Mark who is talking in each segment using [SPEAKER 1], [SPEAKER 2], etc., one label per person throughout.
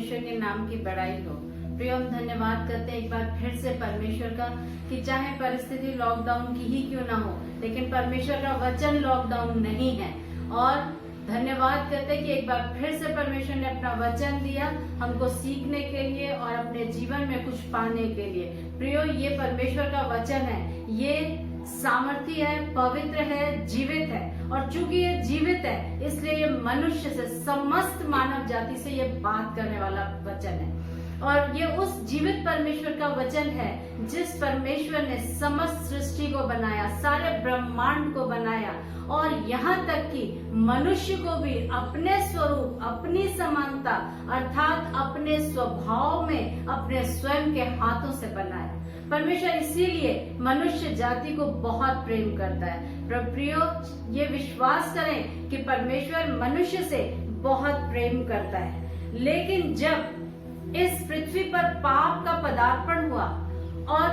[SPEAKER 1] परमेश्वर के नाम की बड़ाई हो। प्रिय, हम धन्यवाद करते हैं एक बार फिर से परमेश्वर का कि चाहे परिस्थिति लॉकडाउन की ही क्यों ना हो, लेकिन परमेश्वर का वचन लॉकडाउन नहीं है। और धन्यवाद करते हैं कि एक बार फिर से परमेश्वर ने अपना वचन दिया हमको सीखने के लिए और अपने जीवन में कुछ पाने के लिए। प्रियो, ये परमेश्वर का वचन है, ये सामर्थी है, पवित्र है, जीवित है। और चूंकि ये जीवित है, इसलिए ये मनुष्य से, समस्त मानव जाति से ये बात करने वाला वचन है। और ये उस जीवित परमेश्वर का वचन है जिस परमेश्वर ने समस्त सृष्टि को बनाया, सारे ब्रह्मांड को बनाया और यहाँ तक कि मनुष्य को भी अपने स्वरूप, अपनी समानता अर्थात अपने स्वभाव में अपने स्वयं के हाथों से बनाया। परमेश्वर इसीलिए मनुष्य जाति को बहुत प्रेम करता है। प्रियो, ये विश्वास करें कि परमेश्वर मनुष्य से बहुत प्रेम करता है। लेकिन जब इस पृथ्वी पर पाप का पदार्पण हुआ और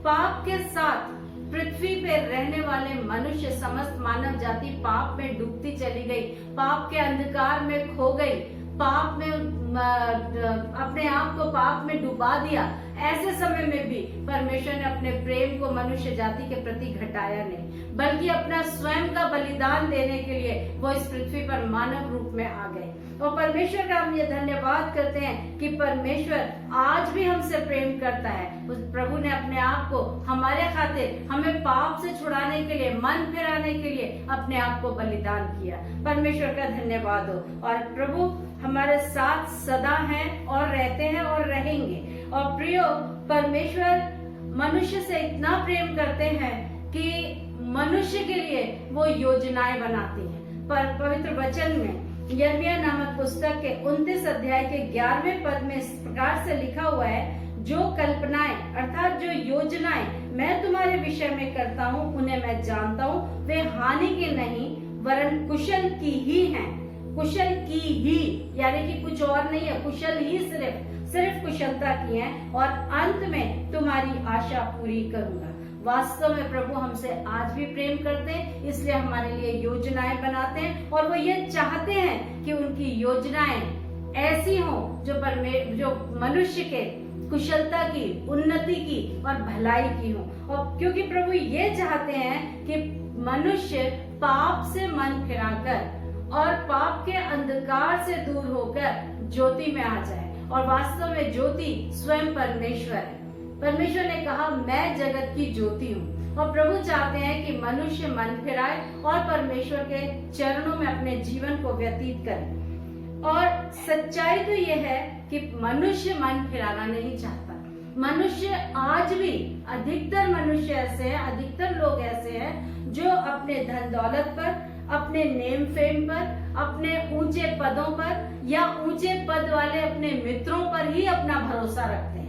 [SPEAKER 1] पाप के साथ पृथ्वी पे रहने वाले मनुष्य, समस्त मानव जाति पाप में डूबती चली गई, पाप के अंधकार में खो गई, पाप में अपने आप को पाप में डुबा दिया। ऐसे समय में भी परमेश्वर ने अपने प्रेम को मनुष्य जाति के प्रति घटाया नहीं, बल्कि अपना स्वयं का बलिदान देने के लिए वो इस पृथ्वी पर मानव रूप में आ गए। और परमेश्वर का हम ये धन्यवाद करते हैं कि परमेश्वर आज भी हमसे प्रेम करता है। उस प्रभु ने अपने आप को हमारे खातिर, हमें पाप से छुड़ाने के लिए, मन फिराने के लिए अपने आप को बलिदान किया। परमेश्वर का धन्यवाद हो। और प्रभु हमारे साथ सदा हैं और रहते हैं और रहेंगे। और प्रियो, परमेश्वर मनुष्य से इतना प्रेम करते हैं कि मनुष्य के लिए वो योजनाएं बनाती हैं। पर पवित्र वचन में यिर्मयाह नामक पुस्तक के 29 अध्याय के 11वें पद में इस प्रकार से लिखा हुआ है, जो कल्पनाएं अर्थात जो योजनाएं मैं तुम्हारे विषय में करता हूँ उन्हें मैं जानता हूँ, वे हानि की नहीं वरन कुशल की ही हैं। कुशल की ही यानी कि कुछ और नहीं है, कुशल ही सिर्फ कुशलता की है और अंत में तुम्हारी आशा पूरी करूंगा। वास्तव में प्रभु हमसे आज भी प्रेम करते हैं, इसलिए हमारे लिए योजनाएं बनाते हैं और वो ये चाहते हैं कि उनकी योजनाएं ऐसी हों जो मनुष्य के कुशलता की, उन्नति की और भलाई की हो। और क्योंकि प्रभु ये चाहते हैं कि मनुष्य पाप से मन फिराकर और पाप के अंधकार से दूर होकर ज्योति में आ जाए। और वास्तव में ज्योति स्वयं परमेश्वर है। परमेश्वर ने कहा, मैं जगत की ज्योति हूँ। और प्रभु चाहते हैं कि मनुष्य मन फिराए और परमेश्वर के चरणों में अपने जीवन को व्यतीत करे। और सच्चाई तो ये है कि मनुष्य मन फिराना नहीं चाहता। मनुष्य आज भी, अधिकतर मनुष्य ऐसे हैं, अधिकतर लोग ऐसे हैं जो अपने धन दौलत पर, अपने नेम फेम पर, अपने ऊंचे पदों पर या ऊंचे पद वाले अपने मित्रों पर ही अपना भरोसा रखते हैं।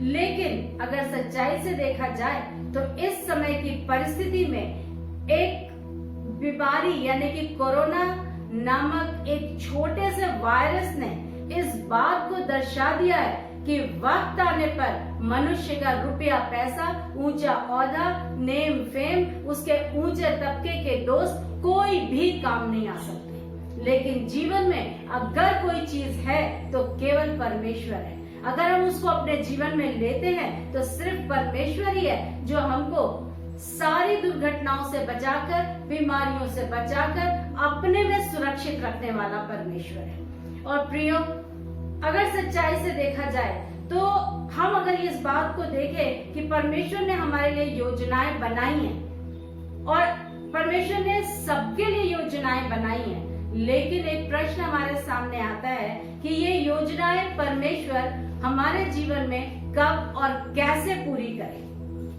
[SPEAKER 1] लेकिन अगर सच्चाई से देखा जाए तो इस समय की परिस्थिति में एक बीमारी यानी कि कोरोना नामक एक छोटे से वायरस ने इस बात को दर्शा दिया है कि वक्त आने पर मनुष्य का रुपया, पैसा, ऊंचा ओहदा, नेम फेम, उसके ऊंचे तबके के दोस्त कोई भी काम नहीं आ सकते। लेकिन जीवन में अगर कोई चीज है तो केवल परमेश्वर है। अगर हम उसको अपने जीवन में लेते हैं तो सिर्फ परमेश्वर ही है जो हमको सारी दुर्घटनाओं से बचाकर, बीमारियों से बचाकर अपने में सुरक्षित रखने वाला परमेश्वर है। और प्रियो, अगर सच्चाई से देखा जाए तो हम अगर इस बात को देखें कि परमेश्वर ने हमारे लिए योजनाएं बनाई हैं और परमेश्वर ने सबके लिए योजनाएं बनाई हैं, लेकिन एक प्रश्न हमारे सामने आता है कि ये योजनाएं परमेश्वर हमारे जीवन में कब और कैसे पूरी करे।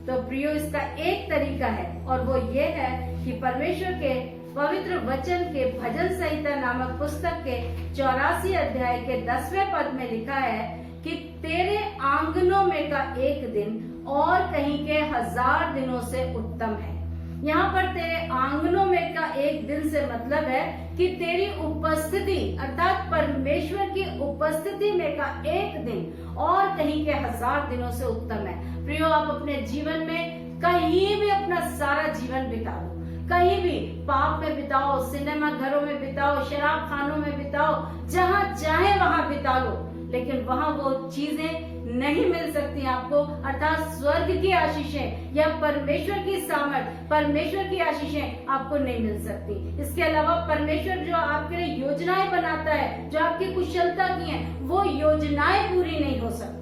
[SPEAKER 1] तो प्रियो, इसका एक तरीका है और वो ये है कि परमेश्वर के पवित्र वचन के भजन संहिता नामक पुस्तक के 84 अध्याय के 10वें पद में लिखा है कि तेरे आंगनों में का एक दिन और कहीं के 1000 दिनों से उत्तम है। यहाँ पर तेरे आंगनों में का एक दिन से मतलब है कि तेरी उपस्थिति अर्थात परमेश्वर की उपस्थिति में का एक दिन और कहीं के 1000 दिनों से उत्तम है। प्रियो, आप अपने जीवन में कहीं भी अपना सारा जीवन बिता दो, कहीं भी पाप में बिताओ, सिनेमा घरों में बिताओ, शराब खानों में बिताओ, जहाँ चाहे वहां बिता लो, लेकिन वहां वो चीजें नहीं मिल सकती आपको, अर्थात स्वर्ग की आशीषें या परमेश्वर की सामर्थ, परमेश्वर की आशीषें आपको नहीं मिल सकती। इसके अलावा परमेश्वर जो आपके लिए योजनाएं बनाता है, जो आपकी कुशलता की है, वो योजनाएं पूरी नहीं हो सकती।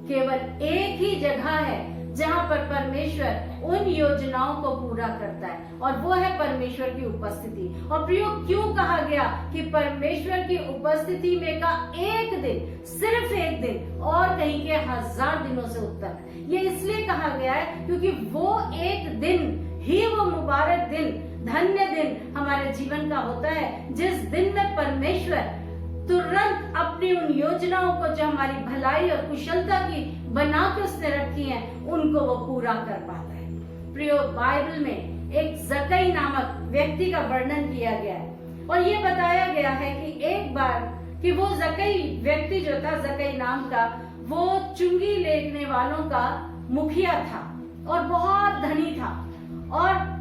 [SPEAKER 1] केवल एक ही जगह है जहाँ पर परमेश्वर उन योजनाओं को पूरा करता है, और वो है परमेश्वर की उपस्थिति। और प्रियो, क्यों कहा गया कि परमेश्वर की उपस्थिति में का एक दिन, सिर्फ एक दिन, और कहीं के 1000 दिनों से उत्तम है। ये इसलिए कहा गया है क्योंकि वो एक दिन ही, वो मुबारक दिन, धन्य दिन हमारे जीवन का होता है, जिस दिन में परमेश्वर तुरंत अपनी उन योजनाओं को जो हमारी भलाई और कुशलता की बना के उसने रखी हैं, उनको वो पूरा कर पाता है। प्रियो, बाइबल में एक जक्कई नामक व्यक्ति का वर्णन किया गया है, और ये बताया गया है कि एक बार कि वो जक्कई व्यक्ति जो था, जक्कई नाम का, वो चुंगी लेने वालों का मुखिया था और बहुत धनी था, और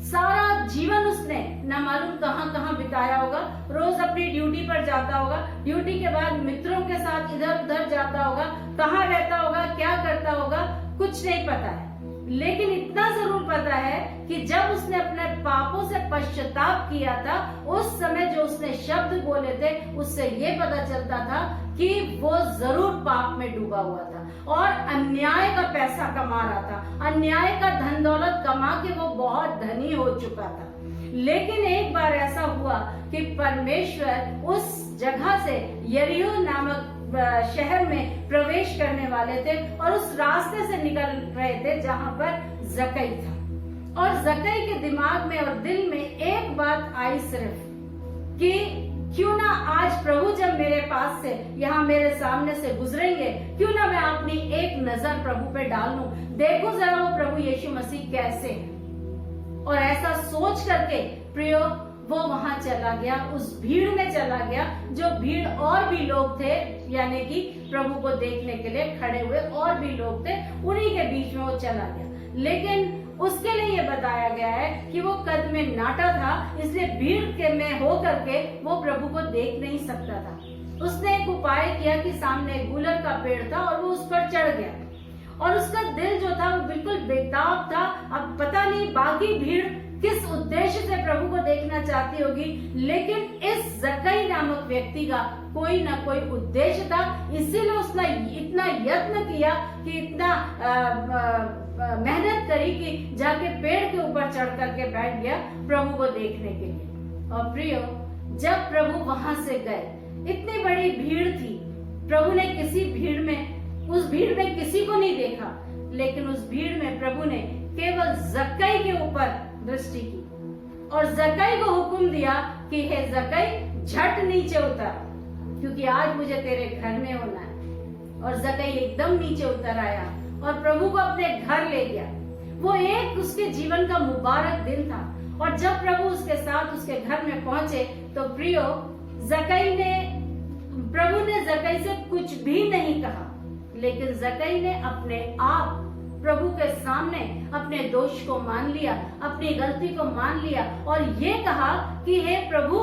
[SPEAKER 1] सारा जीवन उसने न मालूम कहां कहां बिताया होगा। रोज अपनी ड्यूटी पर जाता होगा, ड्यूटी के बाद मित्रों के साथ इधर उधर जाता होगा, कहां रहता होगा, क्या करता होगा, कुछ नहीं पता है। लेकिन इतना जरूर पता है कि जब उसने अपने पापों से पश्चाताप किया था, उस समय जो उसने शब्द बोले थे, उससे ये पता चलता था कि वो जरूर पाप में डूबा हुआ था और अन्याय का पैसा कमा रहा था, अन्याय का धन दौलत कमा के वो बहुत धनी हो चुका था। लेकिन एक बार ऐसा हुआ कि परमेश्वर उस जगह से, यरीहो नामक शहर में प्रवेश करने वाले थे, और उस रास्ते से निकल रहे थे जहां पर जक्कई था। और जक्कई के दिमाग में और दिल में एक बात आई सिर्फ कि क्यों ना आज प्रभु जब मेरे पास से, यहाँ मेरे सामने से गुजरेंगे, क्यों ना मैं अपनी एक नजर प्रभु पे डाल लूं, देखो जरा वो प्रभु यीशु मसीह कैसे हैं। और ऐसा सोच करके प्रियो, वो वहां चला गया, उस भीड़ में चला गया, जो भीड़ और भी लोग थे, यानी कि प्रभु को देखने के लिए खड़े हुए और भी लोग थे, उन्हीं के बीच में वो चला गया। लेकिन उसके लिए ये बताया गया है कि वो कद में नाटा था, इसलिए भीड़ के में हो करके वो प्रभु को देख नहीं सकता था। उसने एक उपाय किया कि सामने गुलर का पेड़ था और वो उस पर चढ़ गया, और उसका दिल जो था वो बिल्कुल बेताब था। अब पता नहीं बाकी भीड़ किस उद्देश्य से प्रभु को देखना चाहती होगी, लेकिन इस जक्कई नामक व्यक्ति का कोई ना कोई उद्देश्य था, इसीलिए उसने इतना यत्न किया कि इतना मेहनत करी कि जाके पेड़ के ऊपर चढ़ करके बैठ गया प्रभु को देखने के लिए। और प्रियो, जब प्रभु वहां से गए, इतनी बड़ी भीड़ थी, प्रभु ने किसी भीड़ में, उस भीड़ में किसी को नहीं देखा, लेकिन उस भीड़ में प्रभु ने केवल जक्कई के ऊपर दृष्टि की और जक्कई को हुक्म दिया कि हे जक्कई, झट नीचे उतर, क्योंकि आज मुझे तेरे घर में होना है। और जक्कई एकदम नीचे उतर आया और प्रभु को अपने घर ले गया। वो एक उसके जीवन का मुबारक दिन था, और जब प्रभु उसके साथ उसके घर में पहुंचे तो प्रियो, प्रभु ने जक्कई से कुछ भी नहीं कहा, लेकिन जक्कई ने अपने आप प्रभु के सामने अपने दोष को मान लिया, अपनी गलती को मान लिया, और ये कहा कि हे प्रभु,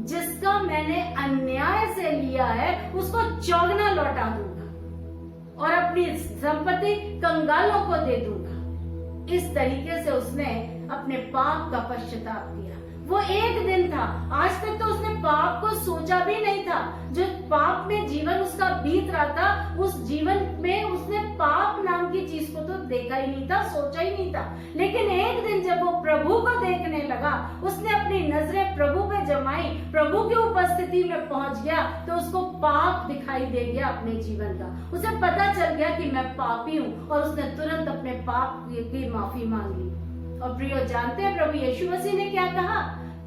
[SPEAKER 1] जिसका मैंने अन्याय से लिया है उसको चौगुना लौटा दूंगा और अपनी संपत्ति कंगालों को दे दूंगा। इस तरीके से उसने अपने पाप का पश्चाताप किया। वो एक दिन था, आज तक तो उसने पाप को सोचा भी नहीं था। जो पाप में जीवन उसका बीत रहा था, उस जीवन में उसने पाप नाम की चीज को तो देखा ही नहीं था, सोचा ही नहीं था। लेकिन एक दिन जब वो प्रभु को देखने लगा, उसने अपनी नजरें प्रभु पे जमाई, प्रभु की उपस्थिति में पहुंच गया, तो उसको पाप दिखाई दे गया अपने जीवन का। उसे पता चल गया कि मैं पापी हूँ, और उसने तुरंत अपने पाप की माफी मांगी। और प्रियो, जानते हैं प्रभु यीशु मसीह ने क्या कहा?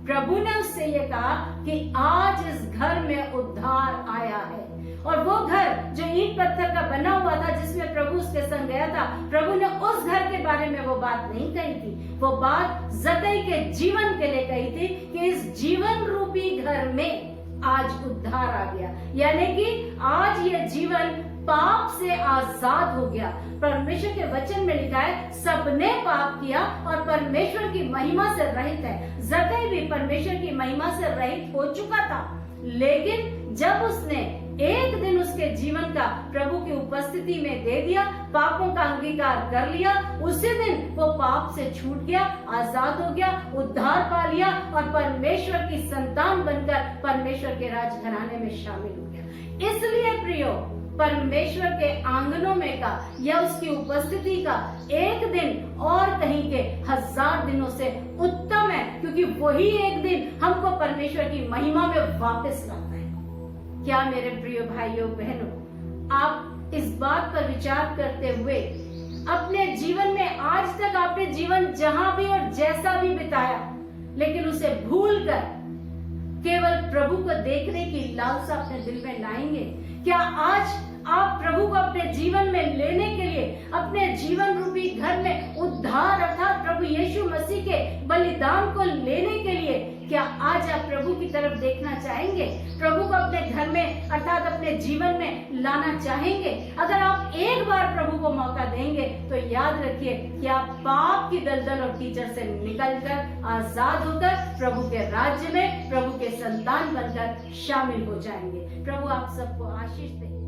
[SPEAKER 1] प्रभु ने उससे ये कहा कि आज इस घर में उद्धार आया है। और वो घर जो ईंट पत्थर का बना हुआ था, जिसमें प्रभु उसके संग गया था, प्रभु ने उस घर के बारे में वो बात नहीं कही थी। वो बात जक्कई के जीवन के लिए कही थी कि इस जीवन रूपी घर में आज उद्धार आ गया, यानी कि आज ये जीवन पाप से आजाद हो गया। परमेश्वर के वचन में लिखा है, सबने पाप किया और परमेश्वर की महिमा से रहित है। जक्कई भी परमेश्वर की महिमा से रहित हो चुका था, लेकिन जब उसने एक दिन उसके जीवन का प्रभु की उपस्थिति में दे दिया, पापों का अंगीकार कर लिया, उसी दिन वो पाप से छूट गया, आजाद हो गया, उद्धार पा लिया और परमेश्वर की संतान बनकर परमेश्वर के राजघराने में शामिल हो गया। इसलिए प्रियो, परमेश्वर के आंगनों में का या उसकी उपस्थिति का एक दिन और कहीं के 1000 दिनों से उत्तम है, क्योंकि वही एक दिन हमको परमेश्वर की महिमा में वापस लाता है। क्या मेरे प्रिय भाइयों बहनों, आप इस बात पर विचार करते हुए अपने जीवन में आज तक आपने जीवन जहां भी और जैसा भी बिताया, लेकिन उसे भूलकर केवल प्रभु को देखने की लालसा अपने दिल में लाएंगे? क्या आज आप प्रभु को अपने जीवन में लेने के लिए, अपने जीवन रूपी घर में उद्धार अर्थात प्रभु यीशु मसीह के बलिदान को लेने के लिए, क्या आज आप प्रभु की तरफ देखना चाहेंगे? प्रभु को अपने घर में अर्थात अपने जीवन में लाना चाहेंगे? अगर आप एक बार प्रभु को मौका देंगे तो याद रखिए कि आप पाप की दलदल और कीचड़ से निकलकर आजाद होकर प्रभु के राज्य में प्रभु के संतान बनकर शामिल हो जाएंगे। प्रभु आप सबको आशीष दे।